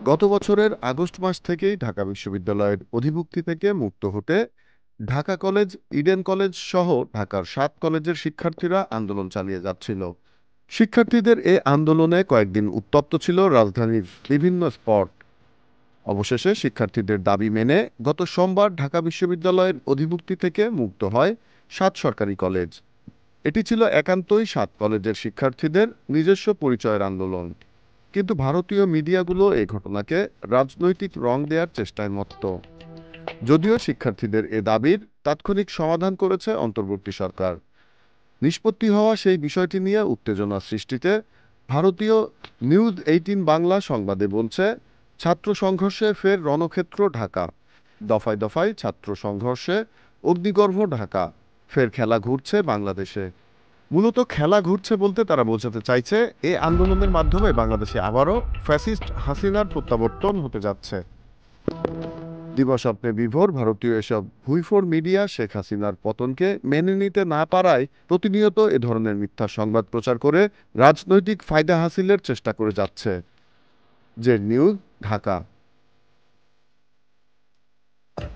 গত বছরের আগস্ট মাস থেকেই ঢাকা বিশ্ববিদ্যালয়ের অধিভুক্তি থেকে মুক্ত হতে ঢাকা কলেজ, ইডেন কলেজ সহ ঢাকার ৭ কলেজের শিক্ষার্থীরা আন্দোলন চালিয়ে যাচ্ছিল। শিক্ষার্থীদের এ আন্দোলনে কয়েকদিন উত্তপ্ত ছিল রাজধানীর বিভিন্ন স্পট। অবশেষে শিক্ষার্থীদের দাবি মেনে গত সোমবার ঢাকা বিশ্ববিদ্যালয়ের অধিভুক্তি থেকে মুক্ত হয় ৭ সরকারি কলেজ। এটি ছিল একান্তই ৭ কলেজের শিক্ষার্থীদের নিজস্ব পরিচয়ের আন্দোলন। কিন্তু ভারতীয় মিডিয়াগুলো এই ঘটনাকে রাজনৈতিক রং দেওয়ার চেষ্টায় মত্ত। যদিও শিক্ষার্থীদের এ দাবির তাৎক্ষণিক সমাধান করেছে অন্তর্বর্তী সরকার। নিষ্পত্তি হওয়া সেই বিষয়টি নিয়ে উত্তেজনা সৃষ্টিতে ভারতীয় নিউজ ১৮ বাংলা সংবাদে বলছে, ছাত্র সংঘর্ষে ফের রণক্ষেত্র ঢাকা, দফায় দফায় ছাত্র সংঘর্ষে অগ্নিগর্ভ ঢাকা, ফের খেলা ঘুরছে বাংলাদেশে। মূলত খেলা ঘুরছে বলতে তারা বোঝাতে চাইছে এই আন্দোলনের মাধ্যমে বাংলাদেশে আবারও ফ্যাসিস্ট হাসিনার প্রত্যাবর্তন হতে যাচ্ছে। দিবাস্বপ্নে বিভোর ভারতীয় এসব ভুইফোর মিডিয়া শেখ হাসিনার পতনকে মেনে নিতে না পারায় প্রতিনিয়ত এ ধরনের মিথ্যা সংবাদ প্রচার করে রাজনৈতিক ফায়দা হাসিলের চেষ্টা করে যাচ্ছে। যে নিউজ, ঢাকা।